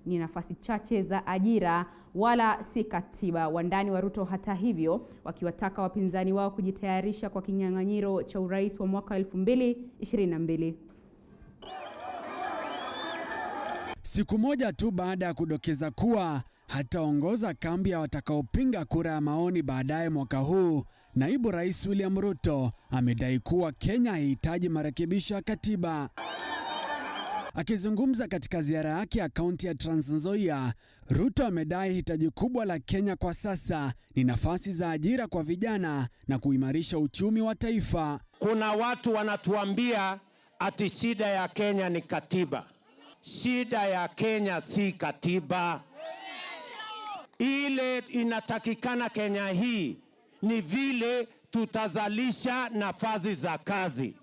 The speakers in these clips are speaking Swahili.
ni nafasi chache za ajira wala si katiba. Wandani wa Ruto hata hivyo wakiwataka wapinzani wao kujitayarisha kwa kinyang'anyiro cha urais wa mwaka 2022. Siku moja tu baada ya kudokeza kuwa hataongoza kambi ya watakaopinga kura ya maoni baadaye mwaka huu, Naibu Rais William Ruto amedai kuwa Kenya haihitaji marekebisho ya katiba. Akizungumza katika ziara yake ya kaunti ya Trans Nzoia, Ruto amedai hitaji kubwa la Kenya kwa sasa ni nafasi za ajira kwa vijana na kuimarisha uchumi wa taifa. Kuna watu wanatuambia ati shida ya Kenya ni katiba. Shida ya Kenya si katiba. Ile inatakikana Kenya hii ni vile tutazalisha nafasi za kazi,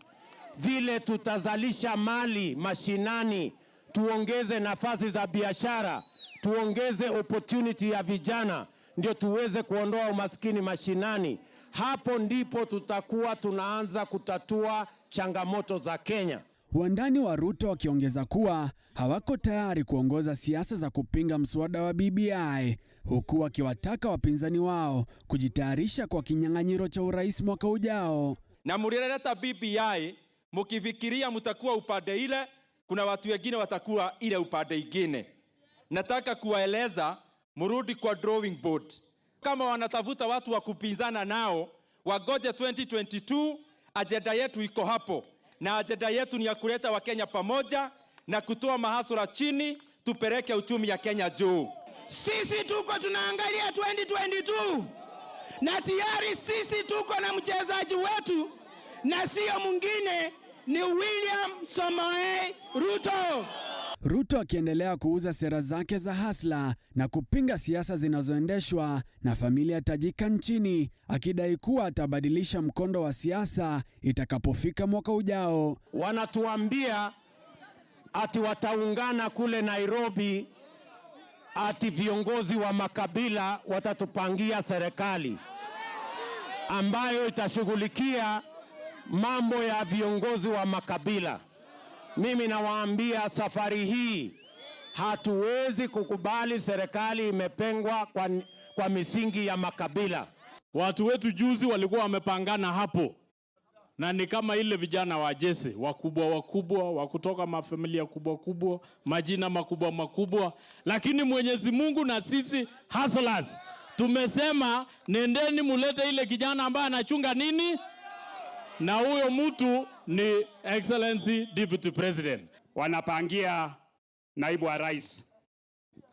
vile tutazalisha mali mashinani, tuongeze nafasi za biashara, tuongeze opportunity ya vijana, ndio tuweze kuondoa umaskini mashinani. Hapo ndipo tutakuwa tunaanza kutatua changamoto za Kenya. Wandani wa Ruto wakiongeza kuwa hawako tayari kuongoza siasa za kupinga mswada wa BBI, huku wakiwataka wapinzani wao kujitayarisha kwa kinyang'anyiro cha urais mwaka ujao. Na mlileta BBI mkifikiria mtakuwa upande ile, kuna watu wengine watakuwa ile upande ingine. Nataka kuwaeleza mrudi kwa drawing board. Kama wanatafuta watu wa kupinzana nao, wagoje 2022, ajenda yetu iko hapo. Na ajenda yetu ni ya kuleta Wakenya pamoja na kutoa mahasura chini, tupeleke uchumi ya Kenya juu. Sisi tuko tunaangalia 2022 na tayari sisi tuko na mchezaji wetu na sio mwingine, ni William Samoei Ruto. Ruto akiendelea kuuza sera zake za hasla na kupinga siasa zinazoendeshwa na familia tajika nchini, akidai kuwa atabadilisha mkondo wa siasa itakapofika mwaka ujao. Wanatuambia ati wataungana kule Nairobi, ati viongozi wa makabila watatupangia serikali ambayo itashughulikia mambo ya viongozi wa makabila. Mimi nawaambia safari hii hatuwezi kukubali serikali imepengwa kwa misingi ya makabila. Watu wetu juzi walikuwa wamepangana hapo, na ni kama ile vijana wa Jesse, wakubwa wa kutoka mafamilia kubwa, majina makubwa, lakini Mwenyezi Mungu na sisi hustlers tumesema nendeni mulete ile kijana ambaye anachunga nini, na huyo mtu ni Excellency Deputy President. Wanapangia naibu wa rais,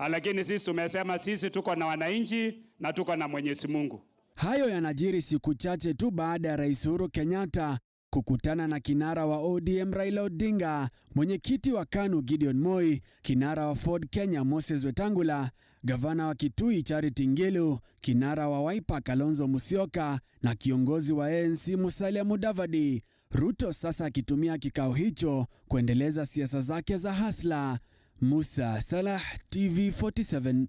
lakini sisi tumesema sisi tuko na wananchi na tuko na Mwenyezi Mungu. Hayo yanajiri siku chache tu baada ya Rais Uhuru Kenyatta kukutana na kinara wa ODM Raila Odinga, mwenyekiti wa KANU Gideon Moi, kinara wa Ford Kenya Moses Wetangula, gavana wa Kitui Charity Ngilu, kinara wa Wiper Kalonzo Musyoka na kiongozi wa ANC Musalia Mudavadi. Ruto sasa akitumia kikao hicho kuendeleza siasa zake za hasla. Musa Salah, TV 47.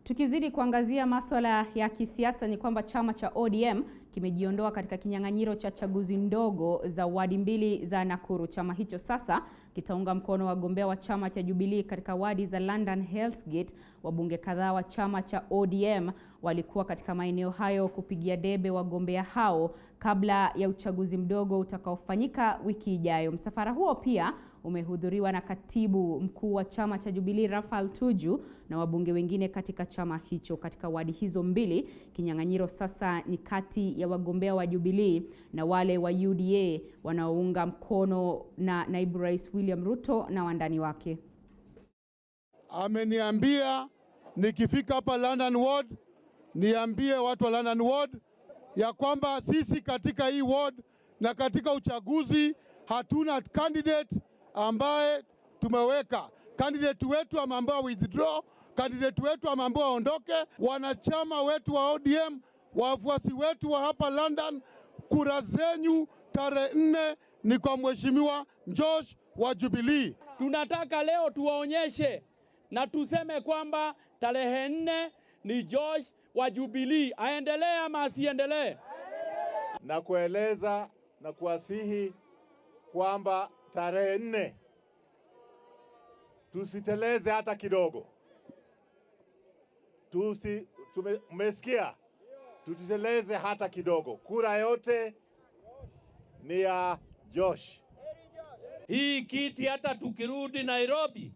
Tukizidi kuangazia masuala ya kisiasa ni kwamba chama cha ODM kimejiondoa katika kinyang'anyiro cha chaguzi ndogo za wadi mbili za Nakuru. Chama hicho sasa kitaunga mkono wagombea wa chama cha Jubilee katika wadi za London Hell's Gate. Wabunge kadhaa wa chama cha ODM walikuwa katika maeneo hayo kupigia debe wagombea hao kabla ya uchaguzi mdogo utakaofanyika wiki ijayo. Msafara huo pia umehudhuriwa na katibu mkuu wa chama cha Jubilee Raphael Tuju na wabunge wengine katika chama hicho. Katika wadi hizo mbili, kinyang'anyiro sasa ni kati ya wagombea wa Jubilee na wale wa UDA wanaounga mkono na Naibu Rais William Ruto na wandani wake. Ameniambia nikifika hapa London Ward niambie watu wa London Ward ya kwamba sisi katika hii ward na katika uchaguzi hatuna candidate ambaye tumeweka. Candidate wetu ameambiwa withdraw, candidate wetu ameambiwa aondoke. Wanachama wetu wa ODM, wafuasi wetu wa hapa London, kura zenyu tarehe 4 ni kwa Mheshimiwa Josh wa Jubilee. Tunataka leo tuwaonyeshe na tuseme kwamba tarehe 4 ni Josh wa Jubilee. Aendelee ama asiendelee? Na kueleza na kuasihi kwamba tarehe 4 tusiteleze hata kidogo. Mmesikia? Tusiteleze hata kidogo. Kura yote ni ya Josh. Hii kiti hata tukirudi Nairobi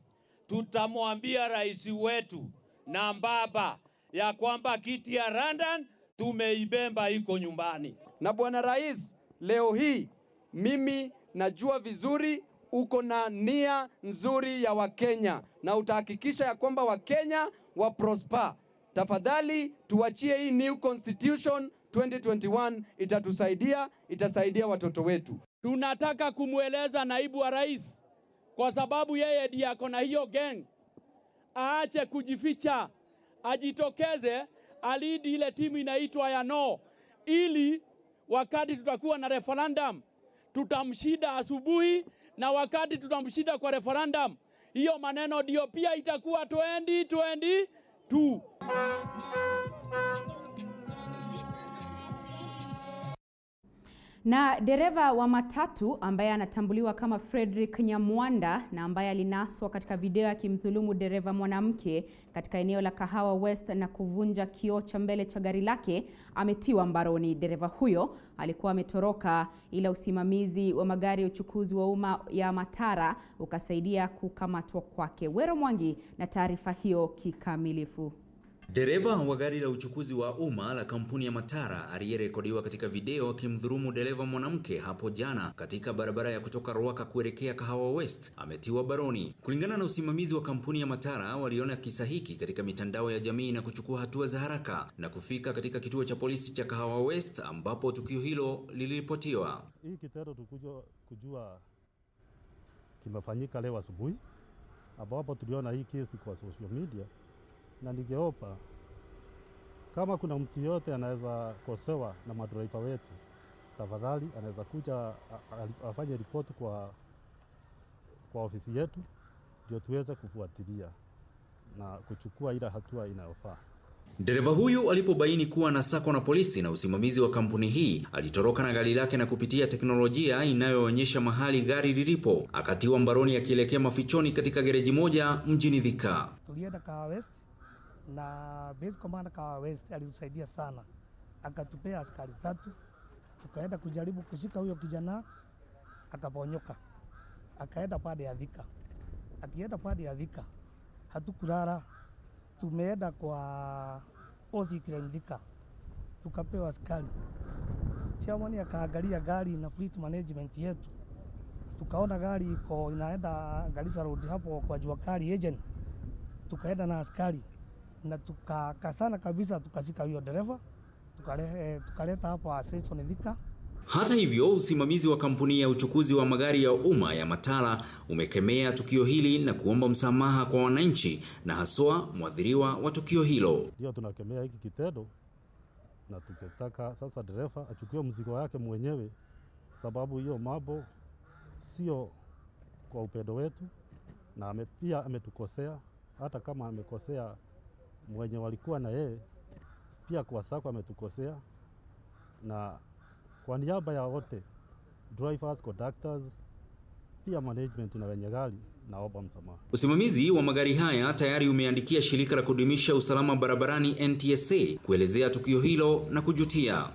tutamwambia rais wetu na baba ya kwamba kiti ya London tumeibemba iko nyumbani. Na bwana rais, leo hii mimi najua vizuri uko na nia nzuri ya Wakenya na utahakikisha ya kwamba Wakenya wa prosper. Tafadhali tuachie hii new constitution 2021, itasaidia watoto wetu. Tunataka kumweleza naibu wa rais, kwa sababu yeye ndiye ako na hiyo gang, aache kujificha, ajitokeze, alidi ile timu inaitwa ya no, ili wakati tutakuwa na referendum tutamshida asubuhi, na wakati tutamshida kwa referendum hiyo maneno ndio pia itakuwa 2022. Na dereva wa matatu ambaye anatambuliwa kama Frederick Nyamwanda na ambaye alinaswa katika video akimdhulumu dereva mwanamke katika eneo la Kahawa West na kuvunja kioo cha mbele cha gari lake ametiwa mbaroni. Dereva huyo alikuwa ametoroka, ila usimamizi wa magari ya uchukuzi wa umma ya Matara ukasaidia kukamatwa kwake. Wero Mwangi na taarifa hiyo kikamilifu. Dereva wa gari la uchukuzi wa umma la kampuni ya Matara aliyerekodiwa katika video akimdhulumu dereva mwanamke hapo jana katika barabara ya kutoka Ruaka kuelekea Kahawa West ametiwa baroni. Kulingana na usimamizi wa kampuni ya Matara, waliona kisa hiki katika mitandao ya jamii na kuchukua hatua za haraka na kufika katika kituo cha polisi cha Kahawa West ambapo tukio hilo liliripotiwa. Hii kitendo kujua kimefanyika leo asubuhi, ambapo tuliona hii kesi kwa social media, na ningeomba kama kuna mtu yote anaweza kosewa na madriver wetu, tafadhali anaweza kuja afanye ripoti kwa ofisi yetu ndio tuweze kufuatilia na kuchukua ile hatua inayofaa. Dereva huyu alipobaini kuwa anasakwa na polisi na usimamizi wa kampuni hii, alitoroka na gari lake na kupitia teknolojia inayoonyesha mahali gari lilipo, akatiwa mbaroni akielekea mafichoni katika gereji moja mjini Thika. Tulienda Kahawa West na base commander Kahawa West alitusaidia sana, akatupea askari 3, tukaenda kujaribu kushika huyo kijana, akaponyoka, akaenda pande ya Thika. Akienda pande ya Thika hatukulala, tumeenda kwa Osi Thika, tukapewa askari. Chairman akaangalia gari na fleet management yetu, tukaona gari iko inaenda Garissa Road hapo kwa jua kali agent, tukaenda na askari na tukakasana kabisa, tukashika huyo dereva, tukaleta hapo station Thika. Hata hivyo, usimamizi wa kampuni ya uchukuzi wa magari ya umma ya Matara umekemea tukio hili na kuomba msamaha kwa wananchi na haswa mwadhiriwa wa tukio hilo. Ndio tunakemea hiki kitendo na tukitaka sasa dereva achukue mzigo wake mwenyewe, sababu hiyo mambo sio kwa upendo wetu, na pia ametukosea. Hata kama amekosea mwenye walikuwa na yeye, pia kwa sako ametukosea, na kwa niaba ya wote drivers, conductors, pia management na wenye gari, naomba msamaha. Usimamizi wa magari haya tayari umeandikia shirika la kudumisha usalama barabarani NTSA kuelezea tukio hilo na kujutia.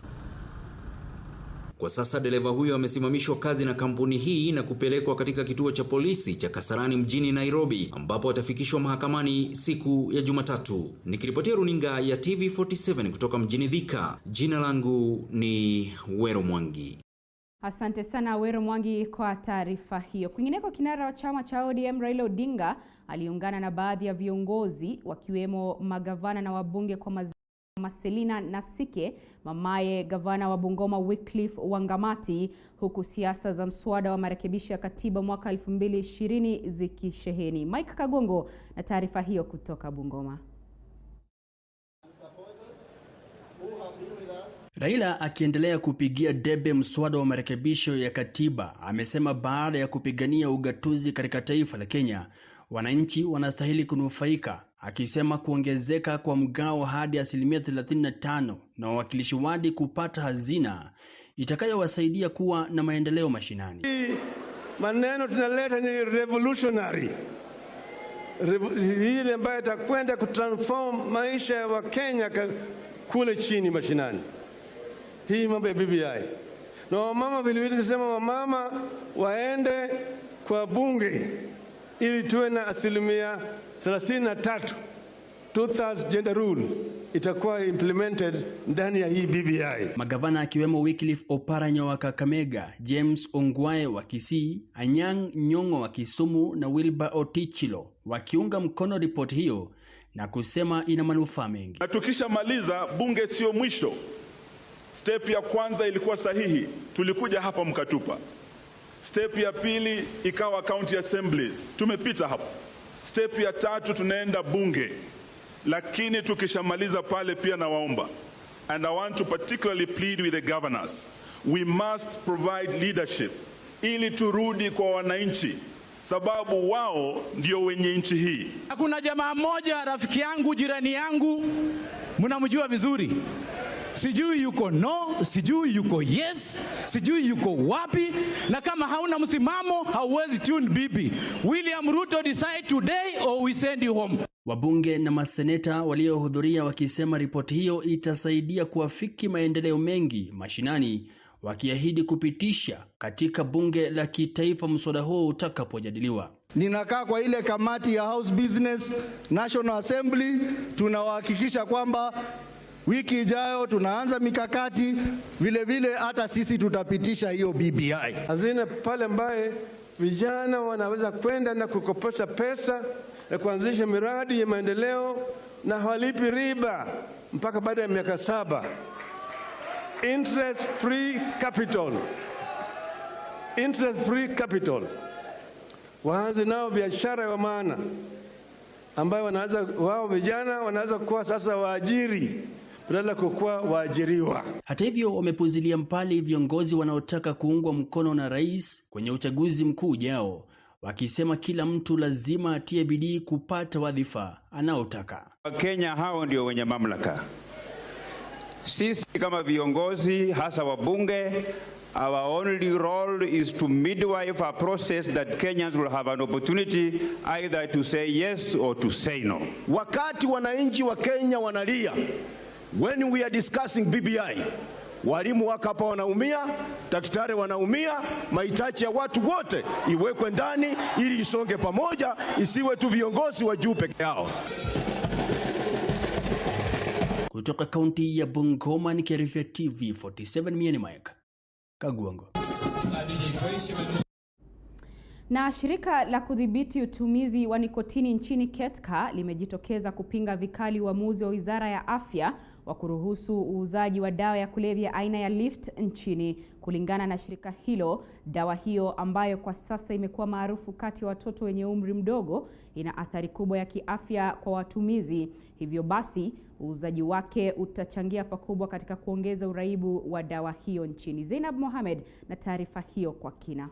Kwa sasa dereva huyo amesimamishwa kazi na kampuni hii na kupelekwa katika kituo cha polisi cha Kasarani mjini Nairobi, ambapo atafikishwa mahakamani siku ya Jumatatu. Nikiripotia runinga ya TV47 kutoka mjini Thika, jina langu ni Wero Mwangi. Asante sana Wero Mwangi kwa taarifa hiyo. Kwingineko, kinara wa chama cha ODM Raila Odinga aliungana na baadhi ya viongozi wakiwemo magavana na wabunge kwa Selina Nasike, mamaye gavana wa Bungoma Wycliffe Wangamati, huku siasa za mswada wa marekebisho ya katiba mwaka 2020 zikisheheni. Mike Kagongo na taarifa hiyo kutoka Bungoma. Raila akiendelea kupigia debe mswada wa marekebisho ya katiba, amesema baada ya kupigania ugatuzi katika taifa la Kenya, wananchi wanastahili kunufaika, akisema kuongezeka kwa mgao hadi 35% na wawakilishi wadi kupata hazina itakayowasaidia kuwa na maendeleo mashinani. Maneno tunaleta ni revolutionary. ile ambayo itakwenda kutransform maisha ya Wakenya kule chini mashinani. Hii mambo ya BBI. Na wamama vilevile kusema wamama waende kwa bunge ili tuwe na 33%, 2/3 gender rule itakuwa implemented ndani ya hii BBI. Magavana akiwemo Wycliffe Oparanya wa Kakamega, James Ongwae wa Kisii, Anyang' Nyong'o wa Kisumu na Wilbur Otichilo wakiunga mkono ripoti hiyo na kusema ina manufaa mengi. Na tukishamaliza bunge sio mwisho. Step ya kwanza ilikuwa sahihi, tulikuja hapa mkatupa. Step ya pili ikawa county assemblies, tumepita hapo. Step ya tatu tunaenda bunge. Lakini tukishamaliza pale pia nawaomba, and I want to particularly plead with the governors, we must provide leadership ili turudi kwa wananchi, sababu wao ndio wenye nchi hii. Kuna jamaa mmoja rafiki yangu, jirani yangu, mnamjua vizuri. Sijui yuko no, sijui yuko yes, sijui yuko wapi, na kama hauna msimamo hauwezi tune bibi. William Ruto decide today or we send you home. Wabunge na maseneta waliohudhuria wakisema ripoti hiyo itasaidia kuafiki maendeleo mengi mashinani, wakiahidi kupitisha katika bunge la kitaifa mswada huo utakapojadiliwa. Ninakaa kwa ile kamati ya House Business National Assembly, tunahakikisha kwamba wiki ijayo tunaanza mikakati, vile hata sisi tutapitisha hiyo BBI. Hazina pale ambaye vijana wanaweza kwenda na kukopesha pesa na kuanzisha miradi ya maendeleo na hawalipi riba mpaka baada ya miaka 7. Interest free capital. Interest free capital. Waanze nao biashara ya maana ambayo wao vijana wanaweza kuwa sasa waajiri badala kuwa waajiriwa. Hata hivyo, wamepuzilia mbali viongozi wanaotaka kuungwa mkono na rais kwenye uchaguzi mkuu ujao, wakisema kila mtu lazima atie bidii kupata wadhifa anaotaka. Wakenya hao ndio wenye mamlaka. Sisi kama viongozi, hasa wabunge, our only role is to midwife a process that Kenyans will have an opportunity either to say yes or to say no. Wakati wananchi wa Kenya wanalia, when we are discussing BBI, walimu wako hapa wanaumia, daktari wanaumia, mahitaji ya watu wote iwekwe ndani ili isonge pamoja, isiwe tu viongozi wa juu peke yao. Kutoka kaunti ya Bungoma nikiarifia TV 47 mieni Mike Kagwango. Na shirika la kudhibiti utumizi wa nikotini nchini katika limejitokeza kupinga vikali uamuzi wa Wizara ya Afya wa kuruhusu uuzaji wa dawa ya kulevya aina ya Lift nchini. Kulingana na shirika hilo, dawa hiyo ambayo kwa sasa imekuwa maarufu kati ya watoto wenye umri mdogo ina athari kubwa ya kiafya kwa watumizi. Hivyo basi, uuzaji wake utachangia pakubwa katika kuongeza uraibu wa dawa hiyo nchini. Zainab Mohamed na taarifa hiyo kwa kina.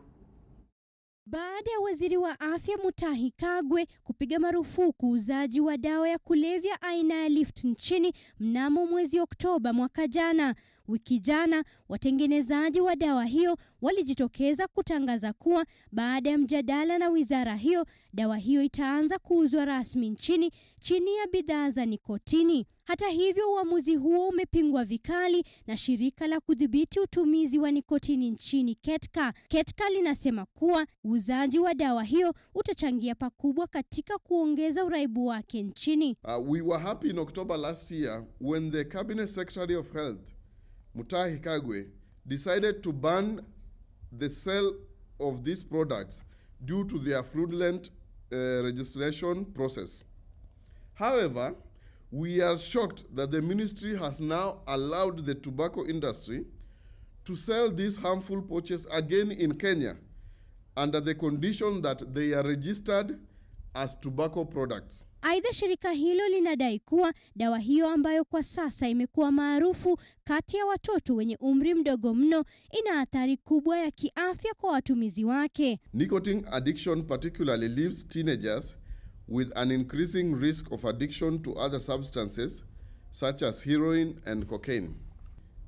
Baada ya waziri wa afya Mutahi Kagwe kupiga marufuku uuzaji wa dawa ya kulevya aina ya Lift nchini mnamo mwezi Oktoba mwaka jana, wiki jana watengenezaji wa dawa hiyo walijitokeza kutangaza kuwa baada ya mjadala na wizara hiyo, dawa hiyo itaanza kuuzwa rasmi nchini chini ya bidhaa za nikotini. Hata hivyo, uamuzi huo umepingwa vikali na shirika la kudhibiti utumizi wa nikotini nchini katika. Katika linasema kuwa uuzaji wa dawa hiyo utachangia pakubwa katika kuongeza uraibu wake nchini. We were happy in October last year when the Cabinet Secretary of Health, Mutahi Kagwe, decided to ban the sale of these products due to their fraudulent registration process. However, we are shocked that the ministry has now allowed the tobacco industry to sell these harmful pouches again in Kenya under the condition that they are registered as tobacco products. Aidha, shirika hilo linadai kuwa dawa hiyo ambayo kwa sasa imekuwa maarufu kati ya watoto wenye umri mdogo mno ina athari kubwa ya kiafya kwa watumizi wake. Nicotine addiction particularly leaves teenagers with an increasing risk of addiction to other substances such as heroin and cocaine.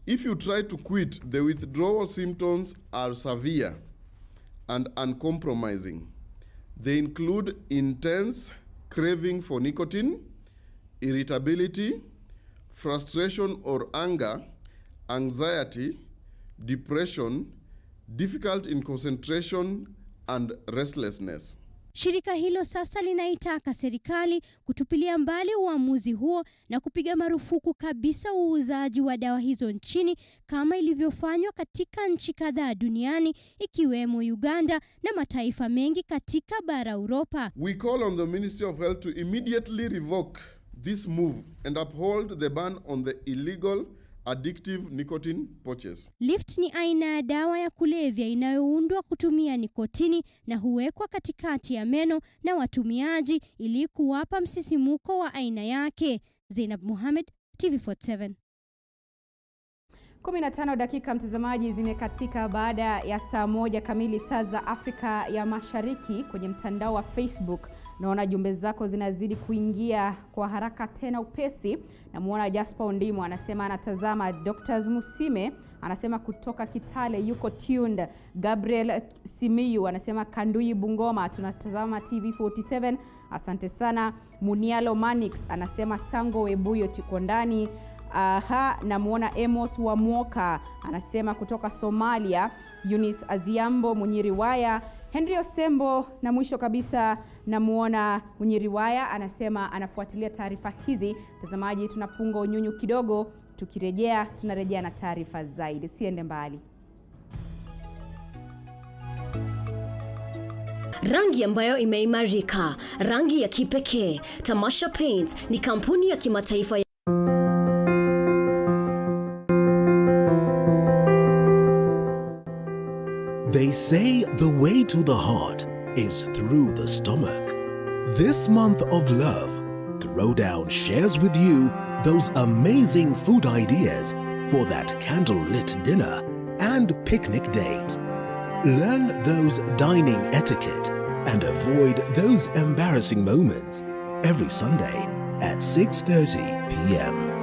If you try to quit, the withdrawal symptoms are severe and uncompromising. They include intense craving for nicotine, irritability, frustration or anger, anxiety, depression, difficult in concentration, and restlessness. Shirika hilo sasa linaitaka serikali kutupilia mbali uamuzi huo na kupiga marufuku kabisa uuzaji wa dawa hizo nchini kama ilivyofanywa katika nchi kadhaa duniani ikiwemo Uganda na mataifa mengi katika bara Europa. We call on the Ministry of Health to immediately revoke this move and uphold the ban on the illegal addictive nicotine pouches. Lift ni aina ya dawa ya kulevya inayoundwa kutumia nikotini na huwekwa katikati ya meno na watumiaji ili kuwapa msisimuko wa aina yake. Zainab Mohamed, TV47. 15 dakika mtazamaji zimekatika baada ya saa 1 kamili saa za Afrika ya Mashariki. Kwenye mtandao wa Facebook naona jumbe zako zinazidi kuingia kwa haraka tena upesi. Namuona Jasper Ondimo anasema anatazama. Dr. Musime anasema kutoka Kitale yuko tuned. Gabriel Simiyu anasema Kandui Bungoma tunatazama TV47. Asante sana. Munialo Manix anasema Sango Webuyo tuko ndani. Namuona Amos wa Mwoka anasema kutoka Somalia. Eunice Adhiambo Munyiriwaya. Henry Osembo na mwisho kabisa namuona Munyiriwaya anasema anafuatilia taarifa hizi. Mtazamaji, tunapunga unyunyu kidogo, tukirejea tunarejea na taarifa zaidi. Siende mbali. Rangi ambayo imeimarika, rangi ya kipekee. Tamasha Paints ni kampuni ya kimataifa ya They say the way to the heart is through the stomach. This month of love, Throwdown shares with you those amazing food ideas for that candlelit dinner and picnic date. Learn those dining etiquette and avoid those embarrassing moments every Sunday at 6:30 p.m.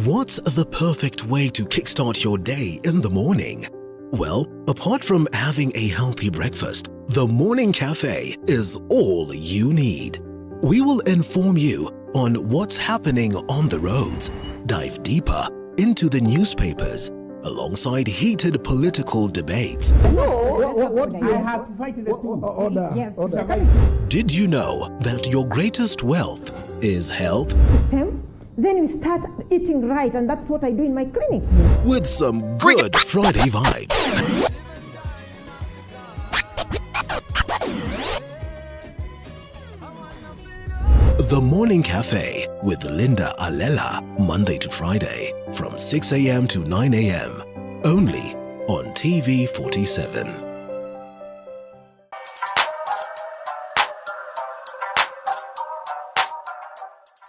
What's the perfect way to kickstart your day in the morning? Well, apart from having a healthy breakfast, the Morning Cafe is all you need. We will inform you on what's happening on the roads, dive deeper into the newspapers, alongside heated political debates. I have to fight the order. Yes. Order. Did you know that your greatest wealth is health? Then we start eating right, and that's what I do in my clinic. With some good Friday vibes. The Morning Cafe with Linda Alela, Monday to Friday, from 6 a.m. to 9 a.m. Only on TV47.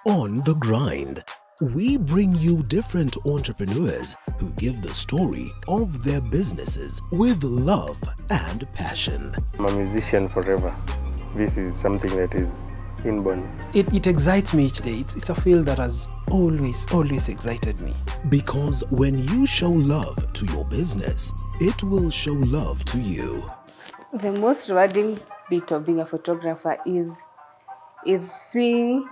On the Grind, we bring you different entrepreneurs who give the story of their businesses with love and passion. I'm a musician forever. This is something that is inborn. It excites me each day. It's a field that has always excited me. Because when you show love to your business, it will show love to you. The most rewarding bit of being a photographer is seeing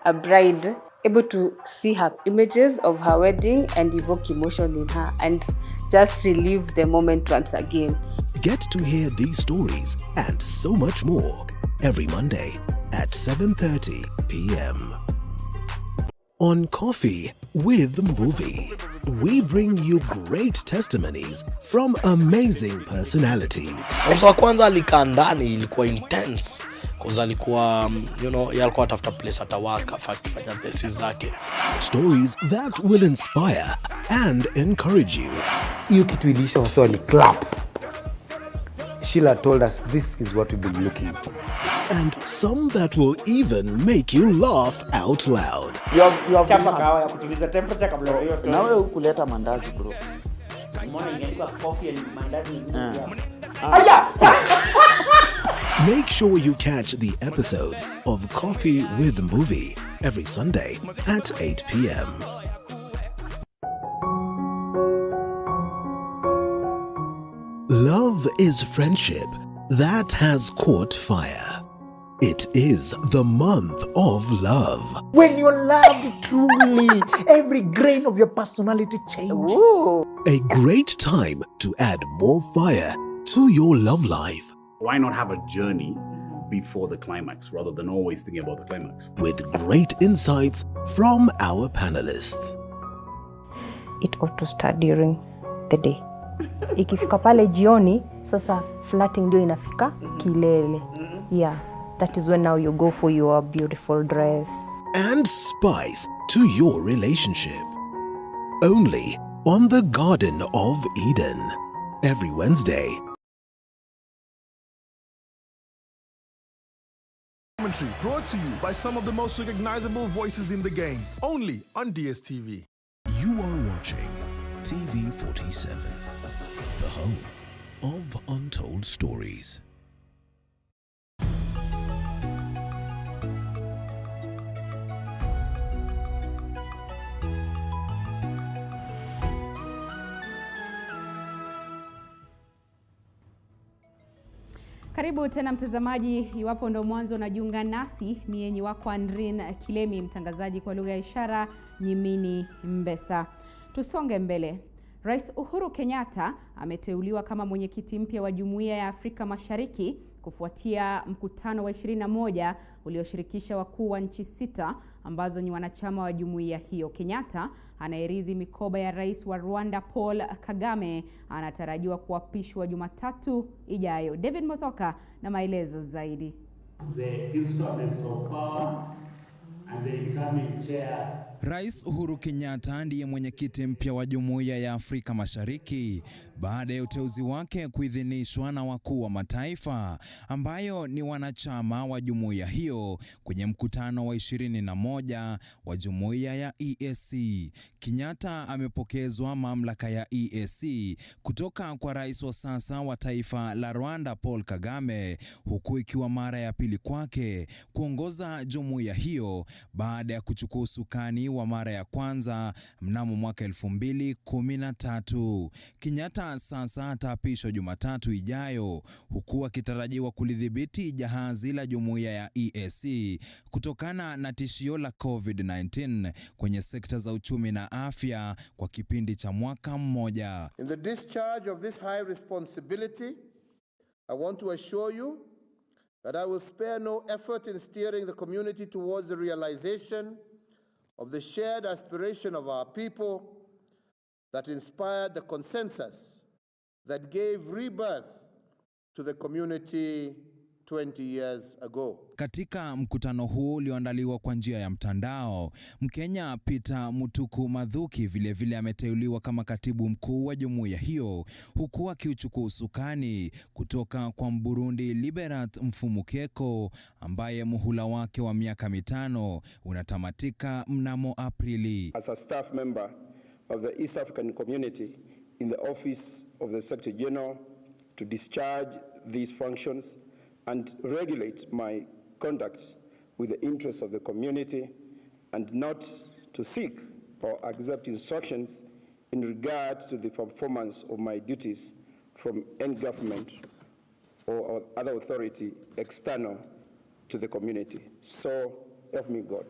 a bride able to see her images of her wedding and evoke emotion in her and just relive the moment once again. Get to hear these stories and so much more every Monday at 7:30 p.m. On Coffee with Movie, we bring you great testimonies from amazing personalities. Wa kwanza alikaa ndani ilikuwa intense cause alikuwa alikuwa tafuta place atawaka afanye thesis zake. Stories that will inspire and encourage you. Hiyo kitu ilisha waswa ni clap. Sheila told us this is what we've been looking for. And some that will even make you laugh out loud. You have chapa kawa ya kutuliza temperature kabla hiyo story. Na wewe hukuleta mandazi bro. Mbona ingeandikwa coffee and mandazi? Make sure you catch the episodes of Coffee with Movie every Sunday at 8 p.m. Love is friendship that has caught fire. It is the month of love. When you're loved truly, every grain of your personality changes. Ooh. A great time to add more fire to your love life. Why not have a journey before the climax rather than always thinking about the climax? With great insights from our panelists. It ought to start during the day. Ikifika pale jioni, sasa flirting ndio inafika kilele. Yeah, that is when now you go for your beautiful dress. And spice to your relationship. Only on the Garden of Eden. Every Wednesday. Brought to you by some of the most recognizable voices in the game. Only on DStv. You are watching TV47, the home of untold stories. Karibu tena mtazamaji, iwapo ndo mwanzo unajiunga nasi, mienyi wako Andrin Kilemi, mtangazaji kwa lugha ya ishara Nyimini Mbesa. Tusonge mbele. Rais Uhuru Kenyatta ameteuliwa kama mwenyekiti mpya wa Jumuiya ya Afrika Mashariki kufuatia mkutano wa 21 ulioshirikisha wakuu wa nchi 6 ambazo ni wanachama wa jumuiya hiyo. Kenyatta anayeridhi mikoba ya rais wa Rwanda Paul Kagame anatarajiwa kuapishwa Jumatatu ijayo. David Muthoka na maelezo zaidi. The instruments of power and the incoming chair. Rais Uhuru Kenyatta ndiye mwenyekiti mpya wa Jumuiya ya Afrika Mashariki baada ya uteuzi wake kuidhinishwa na wakuu wa mataifa ambayo ni wanachama wa jumuiya hiyo kwenye mkutano wa 21 wa jumuiya ya EAC. Kenyatta amepokezwa mamlaka ya EAC kutoka kwa rais wa sasa wa taifa la Rwanda Paul Kagame, huku ikiwa mara ya pili kwake kuongoza jumuiya hiyo baada ya kuchukua usukani wa mara ya kwanza mnamo mwaka 2013. Kenyatta sasa ataapishwa Jumatatu ijayo, huku akitarajiwa kulidhibiti jahazi la jumuiya ya EAC kutokana na tishio la COVID-19 kwenye sekta za uchumi na afya kwa kipindi cha mwaka mmoja. In the discharge of this high responsibility, I want to assure you that I will spare no effort in steering the community towards the realization of the shared aspiration of our people that inspired the consensus that gave rebirth to the community 20 years ago. Katika mkutano huu ulioandaliwa kwa njia ya mtandao, Mkenya Peter Mutuku Mathuki vile ameteuliwa kama katibu mkuu wa jumuiya hiyo, huku akiuchukua usukani kutoka kwa Mburundi Liberat Mfumukeko ambaye muhula wake wa miaka 5 unatamatika mnamo Aprili. As a staff member of the East African Community in the Office of the Secretary General to discharge these functions and regulate my conduct with the interests of the community and not to seek or accept instructions in regard to the performance of my duties from any government or other authority external to the community. So help me God.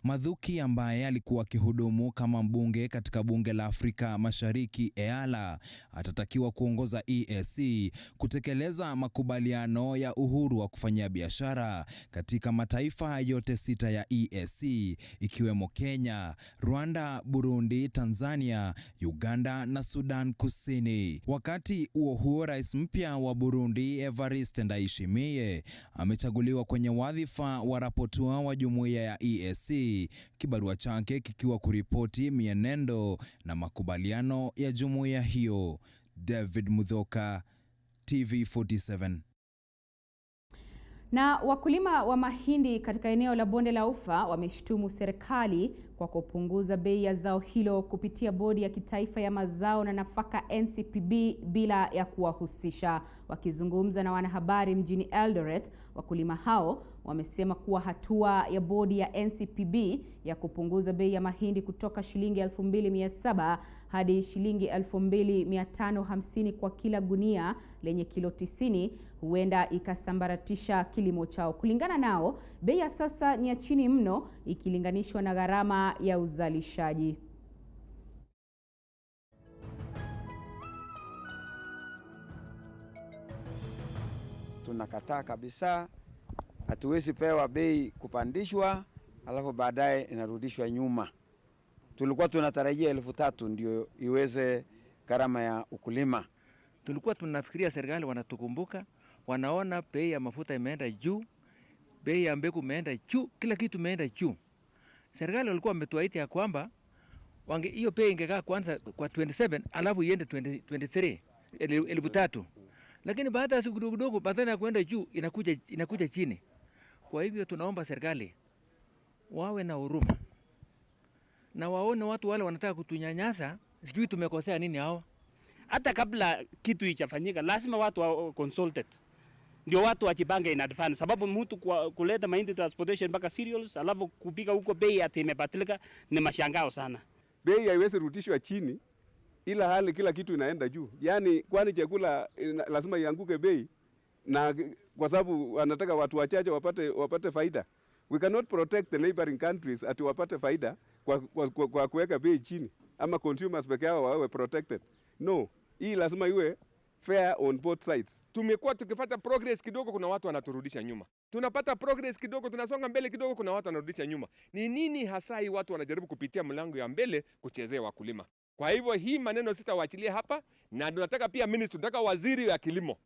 Mathuki ambaye alikuwa akihudumu kama mbunge katika bunge la Afrika Mashariki EALA atatakiwa kuongoza EAC kutekeleza makubaliano ya uhuru wa kufanyia biashara katika mataifa yote 6 ya EAC ikiwemo Kenya, Rwanda, Burundi, Tanzania, Uganda na Sudan Kusini. Wakati huo rais mpya wa Burundi Evariste Ndayishimiye amechaguliwa kwenye wadhifa wa raportua wa jumuiya ya EAC, kibarua chake kikiwa kuripoti mienendo na makubaliano ya jumuiya hiyo. David Muthoka, TV47. Na wakulima wa mahindi katika eneo la Bonde la Ufa wameshtumu serikali kwa kupunguza bei ya zao hilo kupitia bodi ya kitaifa ya mazao na nafaka NCPB bila ya kuwahusisha. Wakizungumza na wanahabari mjini Eldoret, wakulima hao wamesema kuwa hatua ya bodi ya NCPB ya kupunguza bei ya mahindi kutoka shilingi 2,700 hadi shilingi 2,550 kwa kila gunia lenye kilo 90 huenda ikasambaratisha kilimo chao. Kulingana nao, bei ya sasa ni ya chini mno ikilinganishwa na gharama ya uzalishaji. Tunakataa kabisa. Hatuwezi pewa bei kupandishwa alafu baadaye inarudishwa nyuma. Tulikuwa tunatarajia 3,000 ndio iweze gharama ya ukulima. Tulikuwa tunafikiria serikali wanatukumbuka, wanaona bei ya mafuta imeenda juu, bei ya mbegu imeenda juu, kila kitu imeenda juu. Serikali walikuwa wametuahidi ya kwamba hiyo bei ingekaa kwanza kwa 27 alafu iende 23 3,000. Lakini baada ya siku kidogo badala ya kuenda juu inakuja chini. Kwa hivyo tunaomba serikali wawe na huruma na waone watu wale wanataka kutunyanyasa, sijui tumekosea nini hao. Hata kabla kitu ichafanyika lazima watu wa consulted, ndio watu wajipange in advance, sababu mtu kuleta mahindi transportation mpaka cereals alafu kupika huko bei ati imebatilika ni mashangao sana. Bei haiwezi rudishwa chini ila hali kila kitu inaenda juu. Yaani kwani chakula lazima ianguke bei, na kwa sababu wanataka watu wachache wapate faida. We cannot protect the neighboring countries ati wapate faida kwa kuweka bei chini ama consumers peke yao wawe protected. No, hii lazima iwe fair on both sides. Tumekuwa tukipata progress kidogo, kuna watu wanaturudisha nyuma. Tunapata progress kidogo, tunasonga mbele kidogo, kuna watu wanarudisha nyuma. Ni nini hasa hii watu wanajaribu kupitia mlango ya mbele kuchezea wakulima? Kwa hivyo hii maneno sitawaachilia hapa, na tunataka pia ministry, tunataka waziri wa kilimo.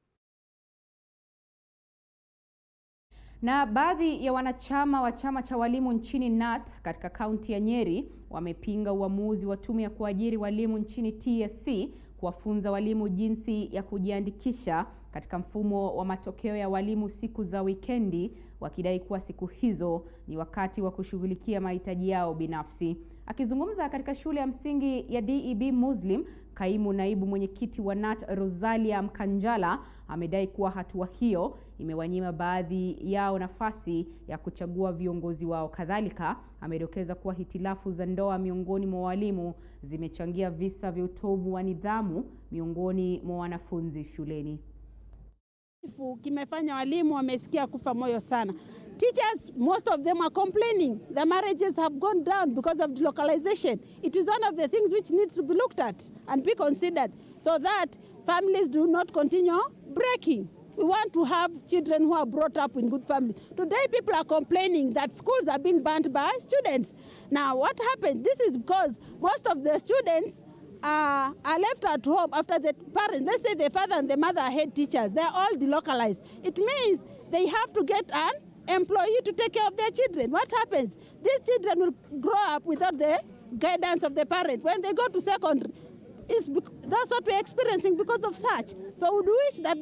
Na baadhi ya wanachama wa chama cha walimu nchini NAT katika kaunti ya Nyeri wamepinga uamuzi wa tume ya kuajiri walimu nchini TSC kuwafunza walimu jinsi ya kujiandikisha katika mfumo wa matokeo ya walimu siku za wikendi, wakidai kuwa siku hizo ni wakati wa kushughulikia mahitaji yao binafsi. Akizungumza katika shule ya msingi ya DEB Muslim, kaimu naibu mwenyekiti wa NAT Rosalia Mkanjala amedai kuwa hatua hiyo imewanyima baadhi yao nafasi ya kuchagua viongozi wao. Kadhalika, amedokeza kuwa hitilafu za ndoa miongoni mwa walimu zimechangia visa vya utovu wa nidhamu miongoni mwa wanafunzi shuleni. Kimefanya walimu wamesikia kufa moyo sana. Teachers, most of them are complaining. The marriages have gone down because of delocalization. It is one of the things which needs to be looked at and be considered so that families do not continue breaking. We want to have children who are brought up in good families. Today people are complaining that schools are being banned by students. Now what happened? This is because most of the students are left at home after the parents. Let's say the father and the mother are head teachers. They're all delocalized. It means they have to get an employee to take care of their children. What happens? These children will grow up without the guidance of the parent. When they go to secondary, that's what we're experiencing because of such. So we wish that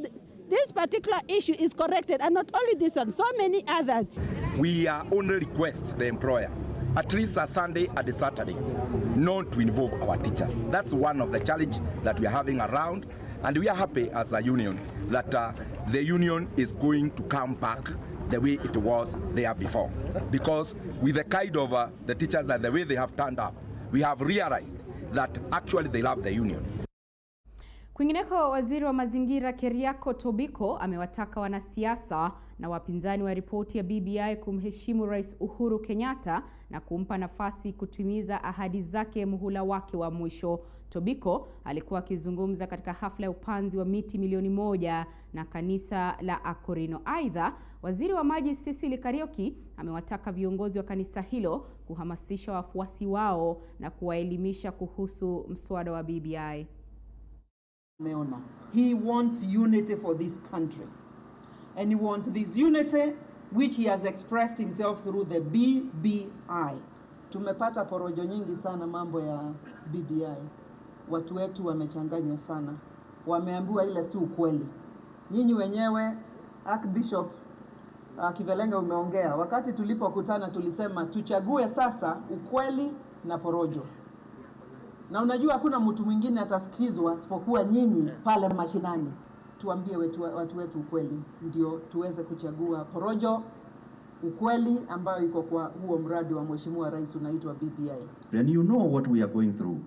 this particular issue is corrected, and not only this one, so many others. We only request the employer, at least a Sunday and a Saturday, not to involve our teachers. That's one of the challenges that we are having around, and we are happy as a union that the union is going to come back the way it was there before. Because with the kind of the teachers that the way they have turned up, we have realized that actually they love the union. Kwingineko, waziri wa mazingira Keriako Tobiko amewataka wanasiasa na wapinzani wa ripoti ya BBI kumheshimu Rais Uhuru Kenyatta na kumpa nafasi kutimiza ahadi zake muhula wake wa mwisho. Tobiko alikuwa akizungumza katika hafla ya upanzi wa miti milioni 1 na kanisa la Akorino. Aidha, waziri wa maji Cecily Kariuki amewataka viongozi wa kanisa hilo kuhamasisha wafuasi wao na kuwaelimisha kuhusu mswada wa BBI. He wants unity for this country, and he wants this unity which he has expressed himself through the BBI. Tumepata porojo nyingi sana mambo ya BBI. Watu wetu wamechanganywa sana, wameambiwa ile si ukweli. Nyinyi wenyewe Archbishop Kivelenga umeongea, wakati tulipokutana tulisema tuchague sasa ukweli na porojo. Na unajua hakuna mtu mwingine atasikizwa isipokuwa nyinyi pale mashinani. Tuambie watu wetu ukweli, ndio tuweze kuchagua porojo, ukweli ambayo iko kwa huo mradi wa Mheshimiwa Rais unaitwa BBI. Then you know what we are going through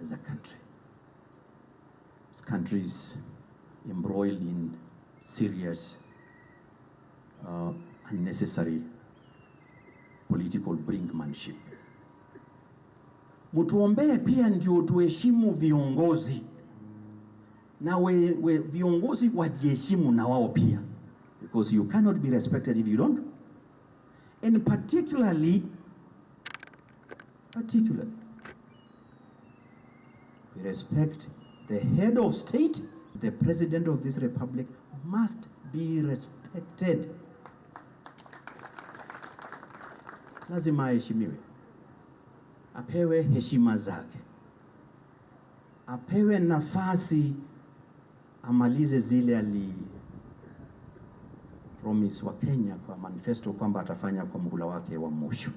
as a country. This country is embroiled in serious, unnecessary political brinkmanship. Mutuombee pia ndio tuheshimu viongozi. Na viongozi wajiheshimu na wao pia. Because you cannot be respected if you don't. And particularly, we respect the head of state. The president of this republic must be respected. Lazima aheshimiwe. Apewe heshima zake. Apewe nafasi amalize zile promise wa Kenya kwa manifesto kwamba atafanya kwa muhula wake wa mwisho.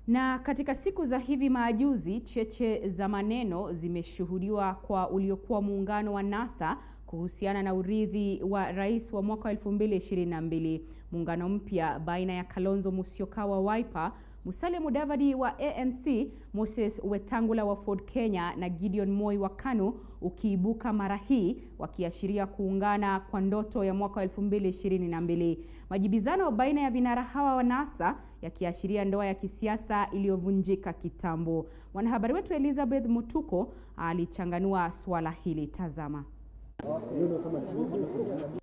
Na katika siku za hivi majuzi, cheche za maneno zimeshuhudiwa kwa uliokuwa muungano wa NASA kuhusiana na urithi wa rais wa mwaka 2022. Muungano mpya baina ya Kalonzo Musyoka wa Wiper, Musalia Mudavadi wa ANC, Moses Wetangula wa Ford Kenya na Gideon Moi wa KANU ukiibuka mara hii, wakiashiria kuungana kwa ndoto ya mwaka 2022. Majibizano baina ya vinara hawa wa NASA yakiashiria ndoa ya kisiasa iliyovunjika kitambo. Mwanahabari wetu Elizabeth Mutuko alichanganua swala hili. Tazama.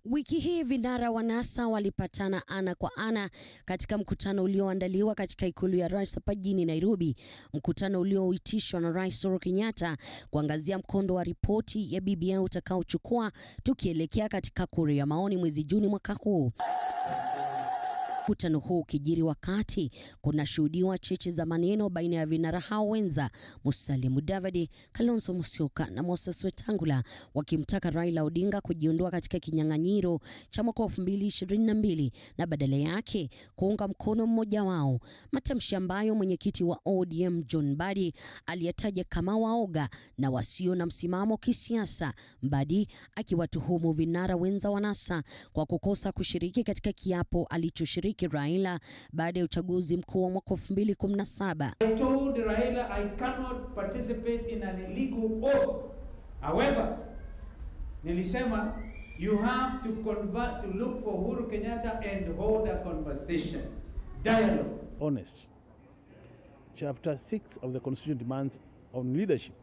Wiki hii vinara wa NASA walipatana ana kwa ana katika mkutano ulioandaliwa katika ikulu ya Rais hapa jijini Nairobi, mkutano ulioitishwa na Rais Uhuru Kenyatta kuangazia mkondo wa ripoti ya BBI utakaochukua tukielekea katika kura ya maoni mwezi Juni mwaka huu. Mkutano huu ukijiri wakati kuna shuhudiwa cheche za maneno baina ya vinara hao wenza Musalia Mudavadi, Kalonzo Musyoka na Moses Wetangula, wakimtaka Raila Odinga kujiondoa katika kinyang'anyiro cha mwaka 2022 na badala yake kuunga mkono mmoja wao, matamshi ambayo mwenyekiti wa ODM John Mbadi aliyataja kama waoga na wasio na msimamo kisiasa, Mbadi akiwatuhumu vinara wenza wa NASA kwa kukosa kushiriki katika kiapo alichoshiriki Raila baada ya uchaguzi mkuu wa mwaka 2017. I told Raila I cannot participate in an illegal oath. However, nilisema you have to convert to look for Uhuru Kenyatta and hold a conversation, dialogue. Honest. Chapter 6 of the Constitution demands on leadership,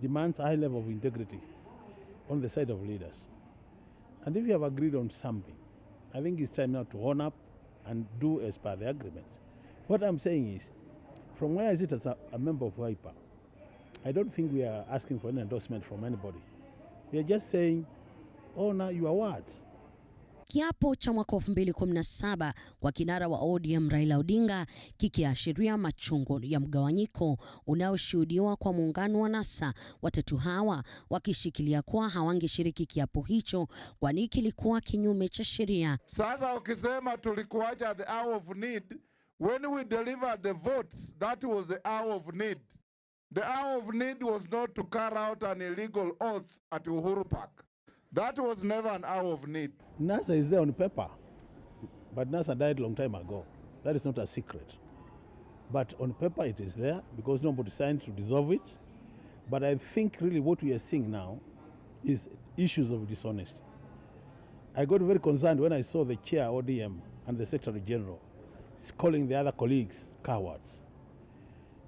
demands a high level of integrity on the side of leaders. And if you have agreed on something, I think it's time now to own up and do as per the agreements. What I'm saying is, from where I sit as a member of Wiper, I don't think we are asking for an endorsement from anybody. We are just saying, honor your words. Kiapo cha mwaka 2017 kwa kinara wa ODM Raila Odinga kikiashiria machungu ya mgawanyiko unaoshuhudiwa kwa muungano wa NASA, watatu hawa wakishikilia kuwa hawangeshiriki kiapo hicho kwani kilikuwa kinyume cha sheria. Sasa ukisema tulikuacha the hour of need, when we delivered the votes, that was the hour of need. The hour of need was not to carry out an illegal oath at Uhuru Park. That was never an hour of need. NASA is there on paper, but NASA died a long time ago. That is not a secret. But on paper it is there because nobody signed to dissolve it. But I think really what we are seeing now is issues of dishonesty. I got very concerned when I saw the chair ODM and the Secretary General calling the other colleagues cowards.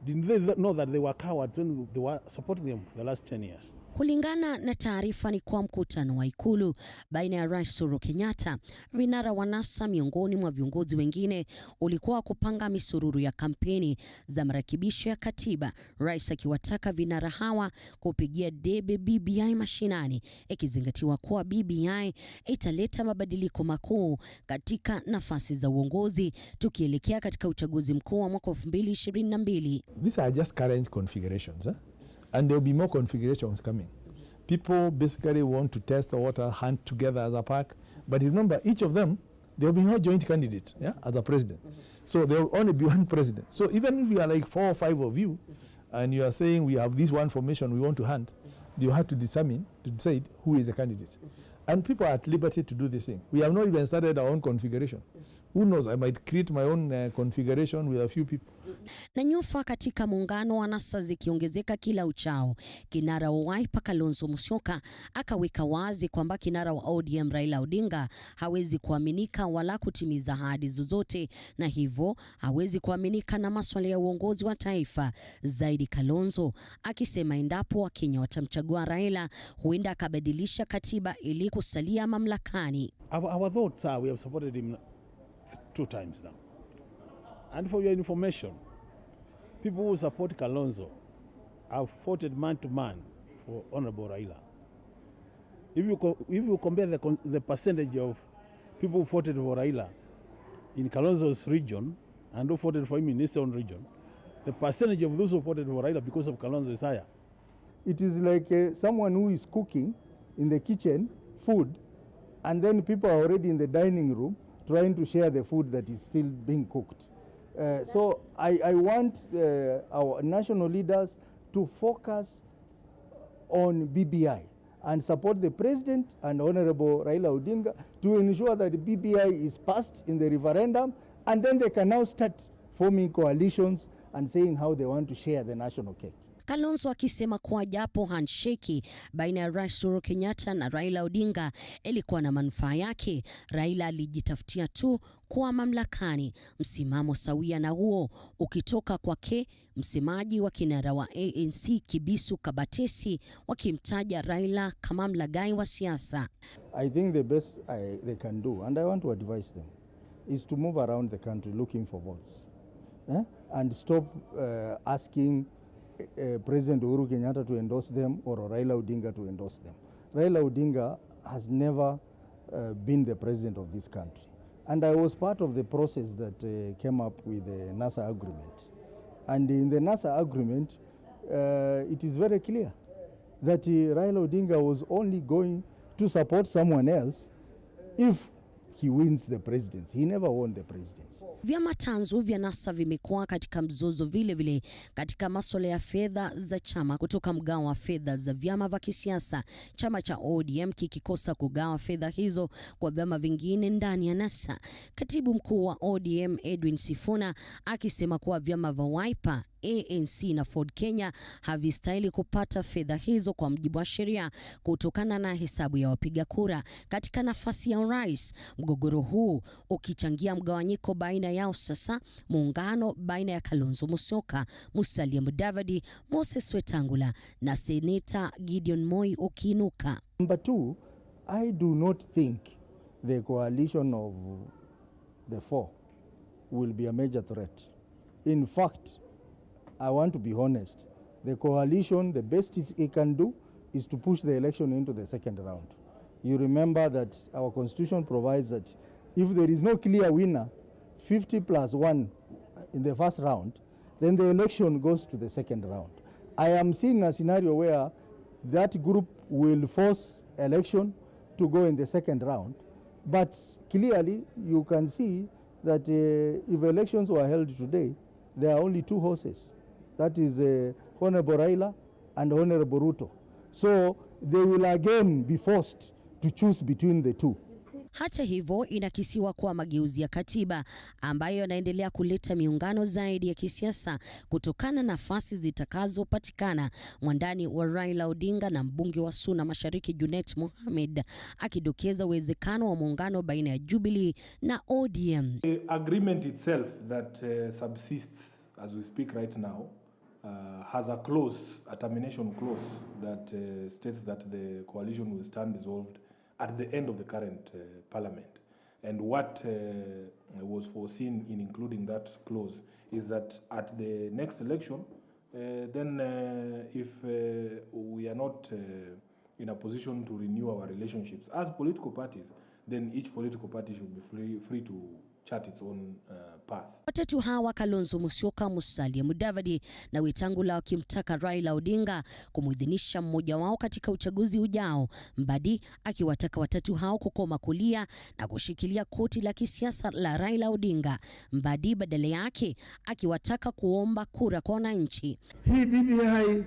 Didn't they know that they were cowards when they were supporting them for the last 10 years? Kulingana na taarifa ni kwa mkutano wa ikulu baina ya Rais Uhuru Kenyatta, vinara wa NASA miongoni mwa viongozi wengine ulikuwa kupanga misururu ya kampeni za marekebisho ya katiba, Rais akiwataka vinara hawa kupigia debe BBI mashinani, ikizingatiwa kuwa BBI italeta mabadiliko makuu katika nafasi za uongozi tukielekea katika uchaguzi mkuu wa mwaka 2022. These are just current configurations, and there will be more configurations coming. People basically want to test the water, hunt together as a pack. But remember, each of them, there will be no joint candidate, yeah, as a president. So there will only be one president. So even if we are like 4 or 5 of you, and you are saying we have this one formation we want to hand, you have to decide who is the candidate. And people are at liberty to do this thing. We have not even started our own configuration. Who knows, I might create my own configuration with a few people. Na nyufa katika muungano wa NASA zikiongezeka kila uchao, kinara wa Wiper Kalonzo Musyoka akaweka wazi kwamba kinara wa ODM Raila Odinga hawezi kuaminika wala kutimiza ahadi zozote, na hivyo hawezi kuaminika na masuala ya uongozi wa taifa. Zaidi Kalonzo akisema endapo Wakenya watamchagua Raila, huenda akabadilisha katiba ili kusalia mamlakani. Our thoughts are we have supported him 2 times now. And for your information, people who support Kalonzo have fought man to man for Honorable Raila. If you compare the percentage of people who fought for Raila in Kalonzo's region and who fought for him in his own region, the percentage of those who fought for Raila because of Kalonzo is higher. It is like someone who is cooking in the kitchen food, and then people are already in the dining room trying to share the food that is still being cooked. So I want our national leaders to focus on BBI and support the president and Honorable Raila Odinga to ensure that the BBI is passed in the referendum, and then they can now start forming coalitions and saying how they want to share the national cake. Kalonzo akisema kuwa japo handshake baina ya Rais Uhuru Kenyatta na Raila Odinga ilikuwa na manufaa yake, Raila alijitafutia tu kuwa mamlakani. Msimamo sawia na huo ukitoka kwake msemaji wa kinara wa ANC Kibisu Kabatesi, wakimtaja Raila kama mlaghai wa siasa. I think the best they can do, and I want to advise them, is to move around the country looking for votes, and stop asking President Uhuru Kenyatta to endorse them or Raila Odinga to endorse them. Raila Odinga has never been the president of this country. And I was part of the process that came up with the NASA agreement. And in the NASA agreement, it is very clear that Raila Odinga was only going to support someone else if he wins the presidency. He never won the presidency. Vyama tanzu vya NASA vimekuwa katika mzozo vile vile katika masuala ya fedha za chama, kutoka mgao wa fedha za vyama vya kisiasa, chama cha ODM kikikosa kugawa fedha hizo kwa vyama vingine ndani ya NASA. Katibu mkuu wa ODM Edwin Sifuna akisema kuwa vyama vya Wiper, ANC na Ford Kenya havistahili kupata fedha hizo kwa mujibu wa sheria kutokana na hesabu ya wapiga kura katika nafasi ya urais. Mgogoro huu ukichangia mgawanyiko baina yao sasa, muungano baina ya Kalonzo Musyoka, Musalia Mudavadi, Moses Wetangula na Seneta Gideon Moi ukiinuka. Number 2, I do not think the coalition of the 4 will be a major threat. In fact, I want to be honest. The coalition, the best it can do is to push the election into the second round. You remember that our constitution provides that if there is no clear winner, 50+1 in the first round, then the election goes to the second round. I am seeing a scenario where that group will force election to go in the second round. But clearly, you can see that if elections were held today, there are only 2 horses. That is Honorable Raila and Honorable Ruto. So they will again be forced to choose between the 2. Hata hivyo, inakisiwa kuwa mageuzi ya katiba ambayo yanaendelea kuleta miungano zaidi ya kisiasa kutokana na nafasi zitakazopatikana. Mwandani wa Raila Odinga na mbunge wa Suna Mashariki Junet Mohamed akidokeza uwezekano wa muungano baina ya Jubilee na ODM. The agreement itself that subsists as we speak right now has a clause, a termination clause that states that the coalition will stand dissolved at the end of the current parliament. And what was foreseen in including that clause is that at the next election, then if we are not in a position to renew our relationships as political parties, then each political party should be free to chart its own path. Watatu hawa Kalonzo Musyoka, Musalia Mudavadi na Wetangula wakimtaka Raila Odinga kumuidhinisha mmoja wao katika uchaguzi ujao. Mbadi akiwataka watatu hao kukoma kulia na kushikilia koti la kisiasa la Raila Odinga. Mbadi badala yake akiwataka kuomba kura kwa wananchi. Hii BBI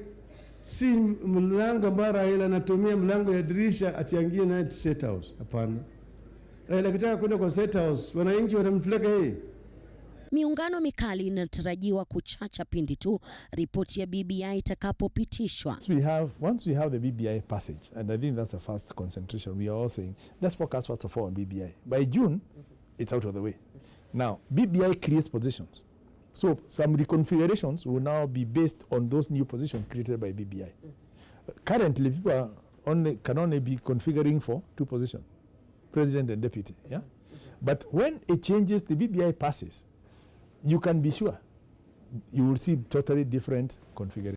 si mlango ambao Raila anatumia mlango ya dirisha atiangie na State House. Hapana. Raila akitaka kwenda kwa State House, wananchi watampeleka yeye. Miungano mikali inatarajiwa kuchacha pindi tu ripoti ya BBI itakapopitishwa. Once we have the BBI passage, and I think that's the first concentration, we are all saying, let's focus first of all on BBI. By June, it's out of the way. Now, BBI creates positions. So some reconfigurations will now be based on those new positions created by BBI. Currently, people can only be configuring for 2 positions, president and deputy. Yeah? But when it changes, the BBI passes, you can be sure you will see totally different configuration.